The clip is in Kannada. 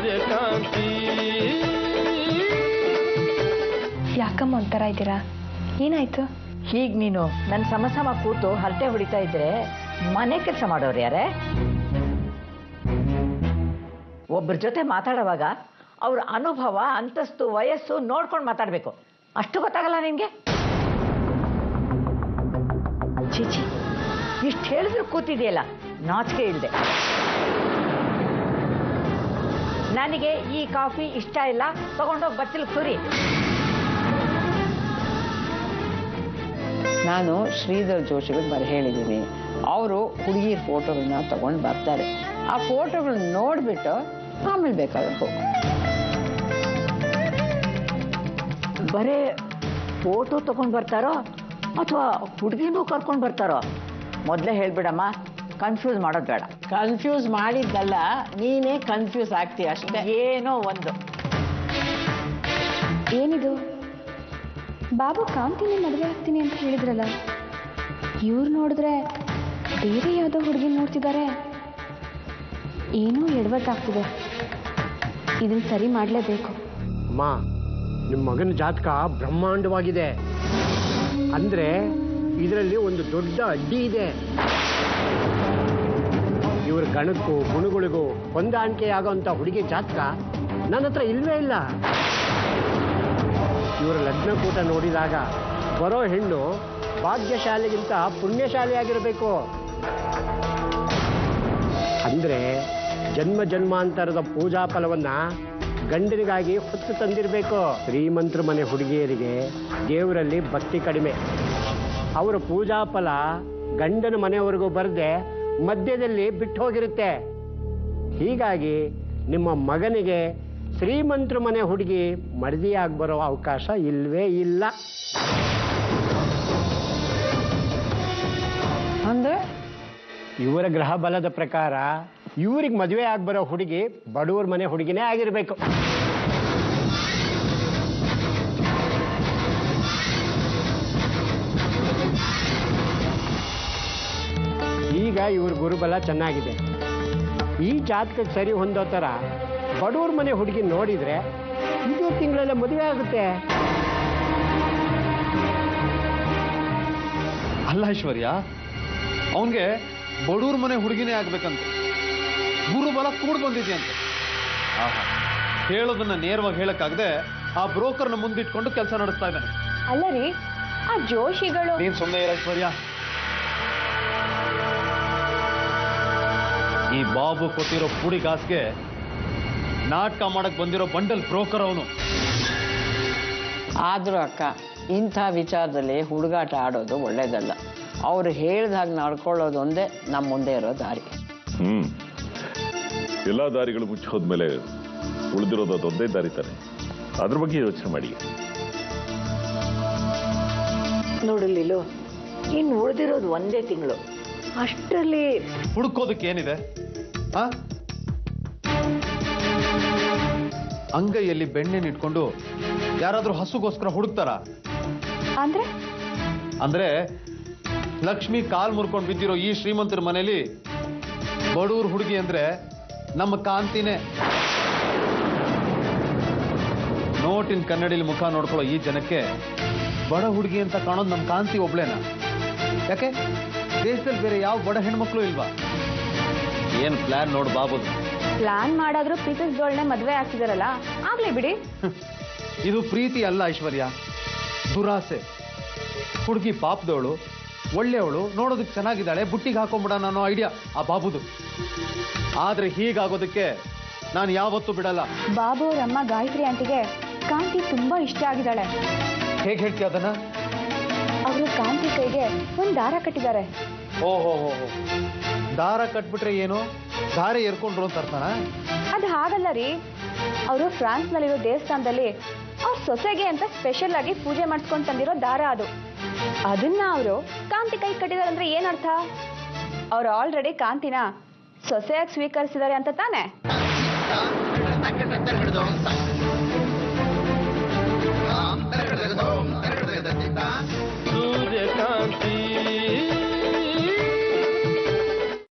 ಸೂರ್ಯಕಾಂತಿ. ಯಾಕಮ್ಮ ಒಂಥರ ಇದ್ದೀರಾ, ಏನಾಯ್ತು? ಹೀಗೆ ನೀನು ನನ್ನ ಸಮ ಕೂತು ಹರಟೆ ಹೊಡಿತಾ ಇದ್ರೆ ಮನೆ ಕೆಲಸ ಮಾಡೋರು ಯಾರೇ? ಒಬ್ಬರ ಜೊತೆ ಮಾತಾಡುವಾಗ ಅವ್ರ ಅನುಭವ, ಅಂತಸ್ತು, ವಯಸ್ಸು ನೋಡ್ಕೊಂಡು ಮಾತಾಡಬೇಕು. ಅಷ್ಟು ಗೊತ್ತಾಗಲ್ಲ ನಿನಗೆ? ಚೀಚಿ, ಇಷ್ಟು ಹೇಳಿದ್ರು ಕೂತಿದೆಯಲ್ಲ, ನಾಚಿಕೆ ಇಲ್ಲದೆ. ನನಗೆ ಈ ಕಾಫಿ ಇಷ್ಟ ಇಲ್ಲ, ತಗೊಂಡೋಗಿ ಬಚ್ಚಲು ಸುರಿ. ನಾನು ಶ್ರೀಧರ್ ಜೋಶಿಗೆ ಬರ ಹೇಳಿದ್ದೀನಿ, ಅವರು ಹುಡುಗಿರ ಫೋಟೋಗಳನ್ನ ತಗೊಂಡು ಬರ್ತಾರೆ. ಆ ಫೋಟೋಗಳನ್ನ ನೋಡ್ಬಿಟ್ಟು ಆಮೇಲೆ ಬೇಕಾದ್ರೆ ಹೋಗು. ಬರೇ ಫೋಟೋ ತಗೊಂಡು ಬರ್ತಾರೋ ಅಥವಾ ಹುಡುಗಿನೂ ಕರ್ಕೊಂಡು ಬರ್ತಾರೋ? ಮೊದಲೇ ಹೇಳ್ಬಿಡಮ್ಮ, ಕನ್ಫ್ಯೂಸ್ ಮಾಡೋದು ಬೇಡ. ಕನ್ಫ್ಯೂಸ್ ಮಾಡಿದ್ದಲ್ಲ, ನೀನೇ ಕನ್ಫ್ಯೂಸ್ ಆಗ್ತೀಯ ಅಷ್ಟೇ. ಏನೋ ಒಂದು. ಏನಿದು? ಬಾಬು ಕಾಂತಿನಿ ಮದುವೆ ಆಗ್ತೀನಿ ಅಂತ ಹೇಳಿದ್ರಲ್ಲ, ಇವ್ರು ನೋಡಿದ್ರೆ ಬೇರೆ ಯಾವುದೋ ಹುಡುಗಿ ನೋಡ್ತಿದ್ದಾರೆ. ಏನೋ ಎಡವಟ್ಟಾಗ್ತಿದೆ, ಇದನ್ನ ಸರಿ ಮಾಡಲೇಬೇಕು. ಅಮ್ಮ, ನಿಮ್ಮ ಮಗನ ಜಾತಕ ಬ್ರಹ್ಮಾಂಡವಾಗಿದೆ. ಅಂದ್ರೆ ಇದರಲ್ಲಿ ಒಂದು ದೊಡ್ಡ ಅಡ್ಡಿ ಇದೆ. ಇವ್ರ ಗಣಕ್ಕೂ ಗುಣಗಳಿಗೂ ಹೊಂದಾಣಿಕೆ ಆಗೋಂಥ ಹುಡುಗಿ ಜಾತಕ ನನ್ನ ಹತ್ರ ಇಲ್ವೇ ಇಲ್ಲ. ಇವರ ಲಗ್ನಕೂಟ ನೋಡಿದಾಗ ಬರೋ ಹೆಣ್ಣು ಭಾಗ್ಯಶಾಲಿಗಿಂತ ಪುಣ್ಯಶಾಲಿಯಾಗಿರಬೇಕು. ಅಂದ್ರೆ ಜನ್ಮ ಜನ್ಮಾಂತರದ ಪೂಜಾ ಫಲವನ್ನ ಗಂಡನಿಗಾಗಿ ಹೊತ್ತು ತಂದಿರಬೇಕು. ಶ್ರೀಮಂತರ ಮನೆ ಹುಡುಗಿಯರಿಗೆ ದೇವರಲ್ಲಿ ಭಕ್ತಿ ಕಡಿಮೆ. ಅವರ ಪೂಜಾ ಫಲ ಗಂಡನ ಮನೆಯವರೆಗೂ ಬರದೆ ಮಧ್ಯದಲ್ಲಿ ಬಿಟ್ಟು ಹೋಗಿರುತ್ತೆ. ಹೀಗಾಗಿ ನಿಮ್ಮ ಮಗನಿಗೆ ಶ್ರೀಮಂತರ ಮನೆ ಹುಡುಗಿ ಮಡದಿಯಾಗಿ ಬರೋ ಅವಕಾಶ ಇಲ್ವೇ ಇಲ್ಲ. ಅಂದ್ರೆ ಇವರ ಗ್ರಹ ಬಲದ ಪ್ರಕಾರ ಇವ್ರಿಗೆ ಮದುವೆ ಆಗ್ಬರೋ ಹುಡುಗಿ ಬಡವ್ರ ಮನೆ ಹುಡುಗಿನೇ ಆಗಿರ್ಬೇಕು. ಈಗ ಇವ್ರ ಗುರುಬಲ ಚೆನ್ನಾಗಿದೆ. ಈ ಜಾತಕಕ್ಕೆ ಸರಿ ಹೊಂದೋ ಥರ ಬಡವ್ರ ಮನೆ ಹುಡುಗಿ ನೋಡಿದ್ರೆ ಇದೇ ತಿಂಗಳಲ್ಲೇ ಮದುವೆ ಆಗುತ್ತೆ. ಅಲ್ಲ ಐಶ್ವರ್ಯ, ಅವನ್ಗೆ ಬಡವ್ರ ಮನೆ ಹುಡುಗಿನೇ ಆಗ್ಬೇಕಂತ ಗುರುಬಲ ಕೂಡ್ ಬಂದಿದೆಯಂತೆ. ಆಹಾ, ಹೇಳೋದನ್ನ ನೇರವಾಗಿ ಹೇಳಕ್ಕಾಗದೆ ಆ ಬ್ರೋಕರ್ನ ಮುಂದಿಟ್ಕೊಂಡು ಕೆಲಸ ನಡೆಸ್ತಾ ಇದ್ದಾನೆ. ಅಲ್ಲ ರೀ, ಆ ಜೋಶಿಗಳು. ನೀನ್ ಸುಮ್ಮನೆ ಇರ ಐಶ್ವರ್ಯ. ಈ ಬಾಬು ಕೊಟ್ಟಿರೋ ಪುಡಿ ಕಾಸ್ಗೆ ನಾಟಕ ಮಾಡಕ್ ಬಂದಿರೋ ಬಂಡಲ್ ಬ್ರೋಕರ್ ಅವನು. ಆದ್ರೂ ಅಕ್ಕ, ಇಂಥ ವಿಚಾರದಲ್ಲಿ ಹುಡುಗಾಟ ಆಡೋದು ಒಳ್ಳೇದಲ್ಲ. ಅವ್ರು ಹೇಳ್ದ ಹಾಗೆ ನಡ್ಕೊಳ್ಳೋದು ಒಂದೇ ನಮ್ಮ ಮುಂದೆ ಇರೋ ದಾರಿ. ಎಲ್ಲಾ ದಾರಿಗಳು ಮುಚ್ಚೋದ್ಮೇಲೆ ಉಳಿದಿರೋದು ಅದೊಂದೇ ದಾರಿ ತಾನೆ. ಅದ್ರ ಬಗ್ಗೆ ಯೋಚನೆ ಮಾಡಿ. ನೋಡಲಿಲ್ಲ, ಇನ್ನು ಉಳಿದಿರೋದು ಒಂದೇ ತಿಂಗಳು. ಅಷ್ಟರಲ್ಲಿ ಹುಡುಕೋದಕ್ಕೆ ಏನಿದೆ? ಅಂಗೈಯಲ್ಲಿ ಬೆಣ್ಣೆನಿಟ್ಕೊಂಡು ಯಾರಾದ್ರೂ ಹಸುಗೋಸ್ಕರ ಹುಡುಕ್ತಾರ? ಅಂದ್ರೆ ಲಕ್ಷ್ಮಿ ಕಾಲ್ ಮುರ್ಕೊಂಡು ಬಿದ್ದಿರೋ ಈ ಶ್ರೀಮಂತರ ಮನೇಲಿ ಬಡವ್ರ ಹುಡುಗಿ ಅಂದ್ರೆ ನಮ್ಮ ಕಾಂತಿನೇ. ನೋಟಿನ ಕನ್ನಡಿಲಿ ಮುಖ ನೋಡ್ಕೊಳ್ಳೋ ಈ ಜನಕ್ಕೆ ಬಡ ಹುಡುಗಿ ಅಂತ ಕಾಣೋದು ನಮ್ಮ ಕಾಂತಿ ಒಬ್ಳೇನಾ? ಯಾಕೆ ದೇಶದಲ್ಲಿ ಬೇರೆ ಯಾವ ಬಡ ಹೆಣ್ಮಕ್ಳು ಇಲ್ವಾ? ಏನ್ ಪ್ಲಾನ್ ನೋಡು ಬಾಬುದು. ಪ್ಲಾನ್ ಮಾಡಾದ್ರೂ ಪ್ರೀತಿಸ್ದೋಳ್ನೆ ಮದ್ವೆ ಆಗ್ತಿದಾರಲ್ಲ, ಆಗ್ಲಿ ಬಿಡಿ. ಇದು ಪ್ರೀತಿ ಅಲ್ಲ ಐಶ್ವರ್ಯ, ದುರಾಸೆ. ಹುಡುಗಿ ಪಾಪದವಳು, ಒಳ್ಳೆಯವಳು, ನೋಡೋದಕ್ಕೆ ಚೆನ್ನಾಗಿದ್ದಾಳೆ, ಬುಟ್ಟಿಗೆ ಹಾಕೊಂಡ್ಬಿಡೋಣ ಅನ್ನೋ ಐಡಿಯಾ ಆ ಬಾಬುದು. ಆದ್ರೆ ಹೀಗಾಗೋದಕ್ಕೆ ನಾನು ಯಾವತ್ತೂ ಬಿಡಲ್ಲ. ಬಾಬು ಅವ್ರ ಅಮ್ಮ ಗಾಯತ್ರಿ ಆಂಟಿಗೆ ಕಾಂತಿ ತುಂಬಾ ಇಷ್ಟ ಆಗಿದ್ದಾಳೆ. ಹೇಗೆ ಹೇಳ್ತೀಯ ಅದನ್ನ? ಅವರು ಕಾಂತಿ ಕೈಗೆ ಒಂದ್ ದಾರ ಕಟ್ಟಿದ್ದಾರೆ. ಓಹೋ, ದಾರ ಕಟ್ಬಿಟ್ರೆ ಏನು, ದಾರೆ ಎರ್ಕೊಂಡ್ರು ಅಂತ ಅರ್ಥನಾ? ಅದು ಹಾಗಲ್ಲ ರೀ, ಅವರು ಫ್ರಾನ್ಸ್ ನಲ್ಲಿರೋ ದೇವಸ್ಥಾನದಲ್ಲಿ ಅವ್ರ ಸೊಸೆಗೆ ಅಂತ ಸ್ಪೆಷಲ್ ಆಗಿ ಪೂಜೆ ಮಾಡಿಸ್ಕೊಂಡು ತಂದಿರೋ ದಾರ ಅದು. ಅದನ್ನ ಅವರು ಕಾಂತಿ ಕೈ ಕಟ್ಟಿದಾರೆ ಅಂದ್ರೆ ಏನರ್ಥ? ಅವ್ರು ಆಲ್ರೆಡಿ ಕಾಂತಿನ ಸೊಸೆಯಾಗಿ ಸ್ವೀಕರಿಸಿದ್ದಾರೆ ಅಂತ ತಾನೆ.